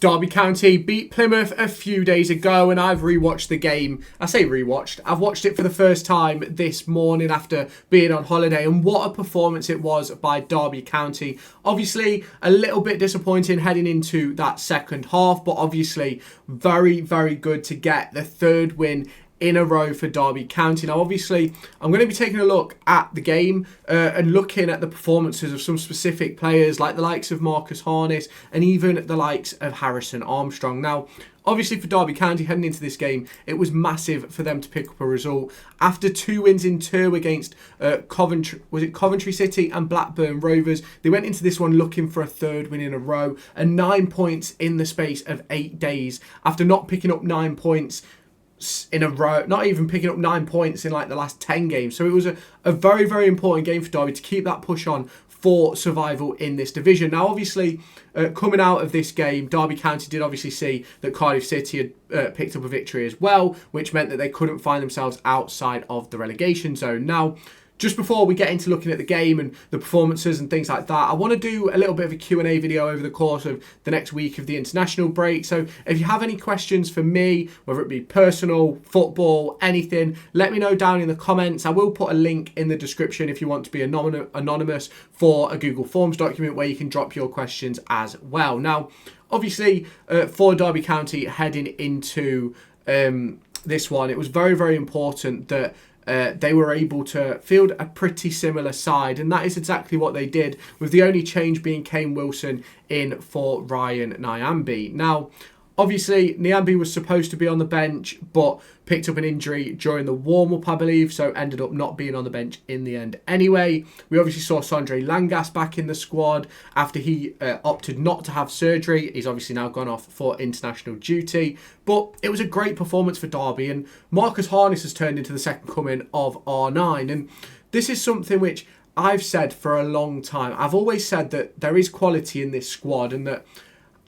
Derby County beat Plymouth a few days ago, and I've rewatched the game. I say rewatched. I've watched it for the first time this morning after being on holiday, and what a performance it was by Derby County. Obviously, a little bit disappointing heading into that second half, but obviously very, very good to get the third win in a row for Derby County. Now, obviously, I'm going to be taking a look at the game and looking at the performances of some specific players like the likes of Marcus Harness and even the likes of Harrison Armstrong. Now, obviously for Derby County heading into this game, it was massive for them to pick up a result. After 2 wins in 2 against Coventry City and Blackburn Rovers, they went into this one looking for a third win in a row and 9 points in the space of 8 days after not picking up 9 points in a row, not even picking up 9 points in like the last 10 games. So it was a very, very important game for Derby to keep that push on for survival in this division. Now, obviously, coming out of this game, Derby County did obviously see that Cardiff City had picked up a victory as well, which meant that they couldn't find themselves outside of the relegation zone. Now, just before we get into looking at the game and the performances and things like that, I want to do a little bit of a Q&A video over the course of the next week of the international break. So if you have any questions for me, whether it be personal, football, anything, let me know down in the comments. I will put a link in the description if you want to be anonymous for a Google Forms document where you can drop your questions as well. Now, obviously, for Derby County heading into this one, it was very, very important that they were able to field a pretty similar side, and that is exactly what they did, with the only change being Kane Wilson in for Ryan Nyambe. Now, obviously, Nyambe was supposed to be on the bench, but picked up an injury during the warm-up, I believe, so ended up not being on the bench in the end anyway. We obviously saw Sondre Langas back in the squad after he opted not to have surgery. He's obviously now gone off for international duty. But it was a great performance for Derby, and Marcus Harness has turned into the second coming of R9. And this is something which I've said for a long time. I've always said that there is quality in this squad, and that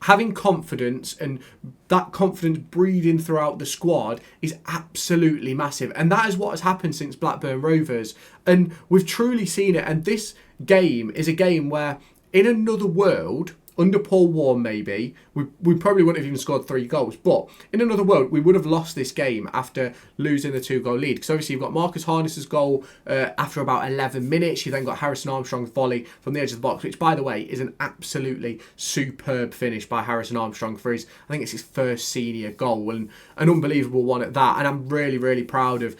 having confidence and that confidence breathing throughout the squad is absolutely massive. And that is what has happened since Blackburn Rovers. And we've truly seen it. And this game is a game where, in another world, under Paul Warne maybe, we probably wouldn't have even scored 3 goals. But in another world, we would have lost this game after losing the 2-goal lead. Because obviously you've got Marcus Harness's goal after about 11 minutes. You then got Harrison Armstrong's volley from the edge of the box, which, by the way, is an absolutely superb finish by Harrison Armstrong for his, I think it's his first senior goal, and an unbelievable one at that. And I'm really, really proud of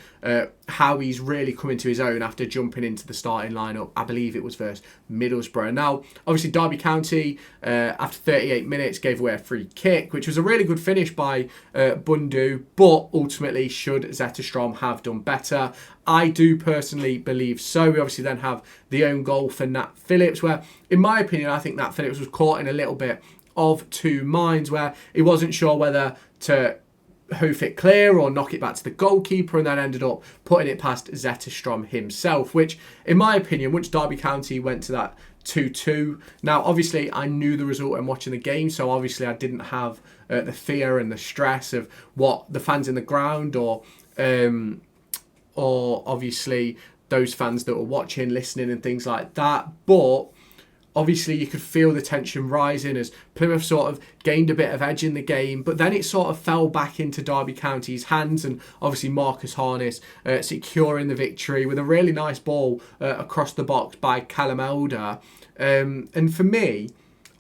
how he's really come into his own after jumping into the starting lineup. I believe it was versus Middlesbrough. Now, obviously, Derby County, after 38 minutes, gave away a free kick, which was a really good finish by Bundu, but ultimately, should Zetterstrom have done better? I do personally believe so. We obviously then have the own goal for Nat Phillips, where, in my opinion, I think Nat Phillips was caught in a little bit of two minds, where he wasn't sure whether to hoof it clear or knock it back to the goalkeeper, and then ended up putting it past Zetterstrom himself, which, in my opinion, once Derby County went to that 2-2. Now, obviously, I knew the result and watching the game, so obviously I didn't have the fear and the stress of what the fans in the ground or obviously those fans that were watching, listening and things like that. But obviously, you could feel the tension rising as Plymouth sort of gained a bit of edge in the game, but then it sort of fell back into Derby County's hands, and obviously Marcus Harness securing the victory with a really nice ball across the box by Callum Elder. And for me,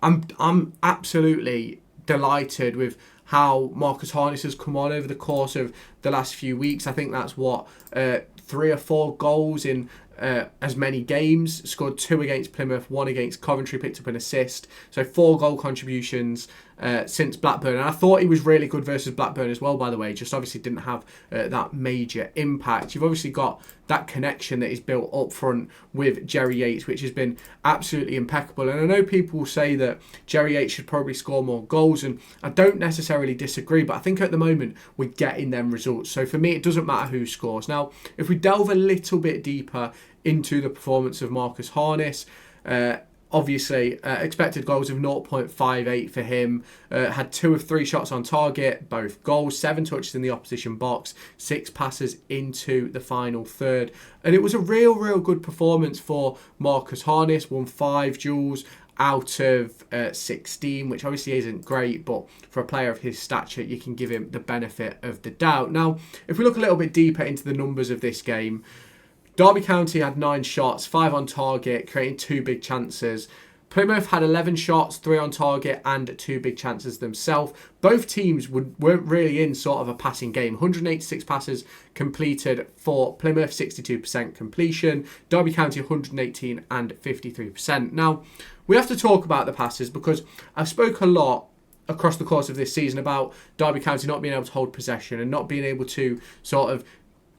I'm absolutely delighted with how Marcus Harness has come on over the course of the last few weeks. I think that's 3 or 4 goals in as many games. Scored 2 against Plymouth, 1 against Coventry, picked up an assist. So 4 goal contributions since Blackburn. And I thought he was really good versus Blackburn as well, by the way. Just obviously didn't have that major impact. You've obviously got that connection that is built up front with Jerry Yates, which has been absolutely impeccable. And I know people will say that Jerry Yates should probably score more goals, and I don't necessarily disagree, but I think at the moment we're getting them results. So for me, it doesn't matter who scores. Now, if we delve a little bit deeper into the performance of Marcus Harness, obviously, expected goals of 0.58 for him. Had 2 of 3 shots on target, both goals, 7 touches in the opposition box, 6 passes into the final third. And it was a real good performance for Marcus Harness. Won 5 duels. out of 16, which obviously isn't great, but for a player of his stature, you can give him the benefit of the doubt. Now, if we look a little bit deeper into the numbers of this game, Derby County had 9 shots, 5 on target, creating 2 big chances. Plymouth had 11 shots, 3 on target and 2 big chances themselves. Both teams weren't really in sort of a passing game. 186 passes completed for Plymouth, 62% completion. Derby County 118 and 53%. Now, we have to talk about the passes because I spoke a lot across the course of this season about Derby County not being able to hold possession and not being able to sort of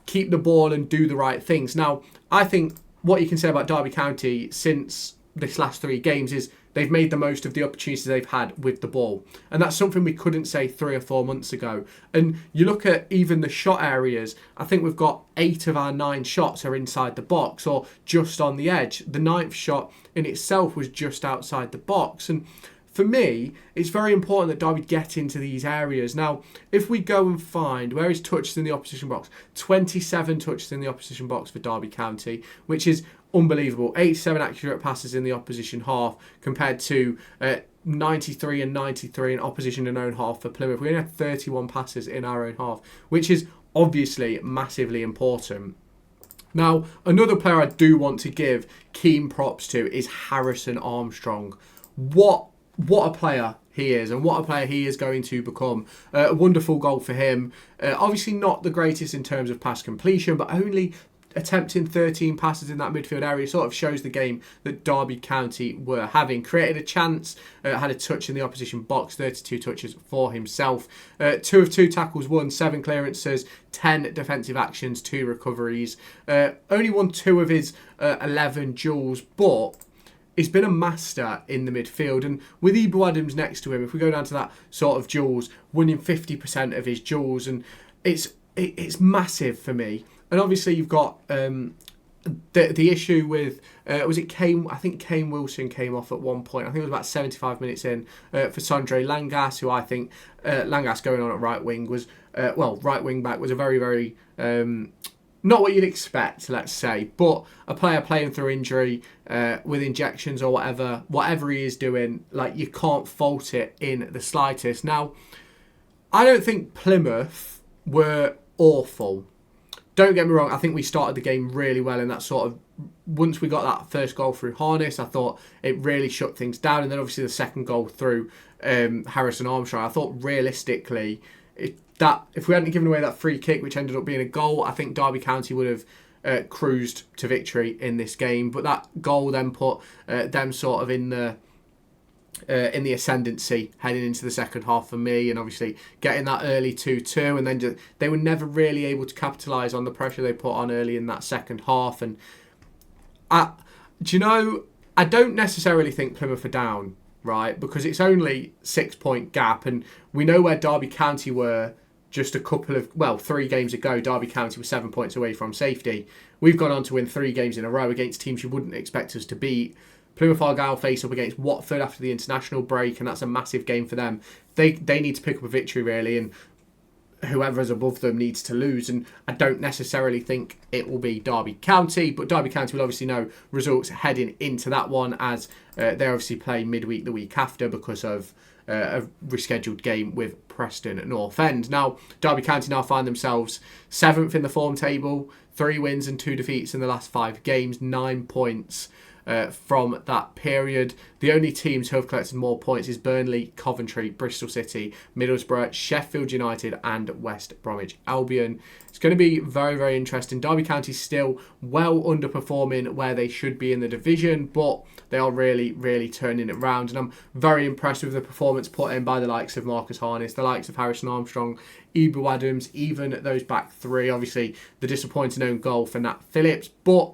keep the ball and do the right things. Now, I think what you can say about Derby County since this last 3 games is they've made the most of the opportunities they've had with the ball. And that's something we couldn't say 3 or 4 months ago. And you look at even the shot areas, I think we've got 8 of our 9 shots are inside the box or just on the edge. The 9th shot in itself was just outside the box. And for me, it's very important that Derby get into these areas. Now, if we go and find where is touches in the opposition box, 27 touches in the opposition box for Derby County, which is unbelievable. 87 accurate passes in the opposition half compared to 93 and 93 in opposition and own half for Plymouth. We only had 31 passes in our own half, which is obviously massively important. Now, another player I do want to give keen props to is Harrison Armstrong. What a player he is and what a player he is going to become. A wonderful goal for him. Obviously not the greatest in terms of pass completion, but only attempting 13 passes in that midfield area sort of shows the game that Derby County were having. Created a chance, had a touch in the opposition box, 32 touches for himself. 2 of 2 tackles won, 7 clearances, 10 defensive actions, 2 recoveries. Only won 2 of his 11 duels, but he's been a master in the midfield. And with Ebou Adams next to him, if we go down to that sort of duels, winning 50% of his duels, and it's massive for me. And obviously you've got the issue with, was it Kane? I think Kane Wilson came off at one point. I think it was about 75 minutes in for Sondre Langas, who I think Langas going on at right wing was, right wing back was a very, very, not what you'd expect, let's say, but a player playing through injury with injections or whatever he is doing, like you can't fault it in the slightest. Now, I don't think Plymouth were awful. Don't get me wrong, I think we started the game really well in that sort of, once we got that first goal through Harness, I thought it really shut things down. And then obviously the second goal through Harrison Armstrong, I thought realistically, if we hadn't given away that free kick, which ended up being a goal, I think Derby County would have cruised to victory in this game. But that goal then put them sort of in the ascendancy heading into the second half for me, and obviously getting that early 2-2, and then they were never really able to capitalise on the pressure they put on early in that second half. And I don't necessarily think Plymouth are down, right, because it's only 6-point gap, and we know where Derby County were just 3 games ago. Derby County was 7 points away from safety. We've gone on to win 3 games in a row against teams you wouldn't expect us to beat. Plymouth Argyle face up against Watford after the international break, and that's a massive game for them. They need to pick up a victory, really, and whoever's above them needs to lose. And I don't necessarily think it will be Derby County, but Derby County will obviously know results heading into that one, as they obviously play midweek the week after because of a rescheduled game with Preston at North End. Now, Derby County now find themselves 7th in the form table, 3 wins and 2 defeats in the last 5 games, 9 points from that period. The only teams who have collected more points is Burnley, Coventry, Bristol City, Middlesbrough, Sheffield United and West Bromwich Albion. It's going to be very, very interesting. Derby County still well underperforming where they should be in the division, but they are really, really turning it around. And I'm very impressed with the performance put in by the likes of Marcus Harness, the likes of Harrison Armstrong, Ebou Adams, even those back 3. Obviously, the disappointing own goal for Nat Phillips, but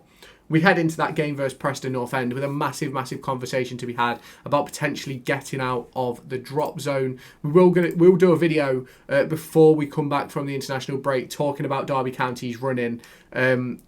we head into that game versus Preston North End with a massive, massive conversation to be had about potentially getting out of the drop zone. We'll do a video before we come back from the international break talking about Derby County's running and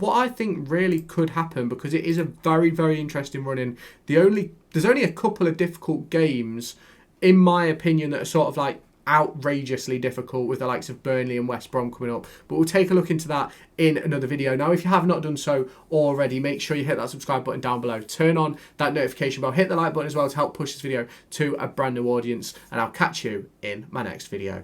what I think really could happen, because it is a very, very interesting running. There's only a couple of difficult games, in my opinion, that are sort of like outrageously difficult with the likes of Burnley and West Brom coming up. But we'll take a look into that in another video. Now, if you have not done so already, make sure you hit that subscribe button down below. Turn on that notification bell. Hit the like button as well to help push this video to a brand new audience. And I'll catch you in my next video.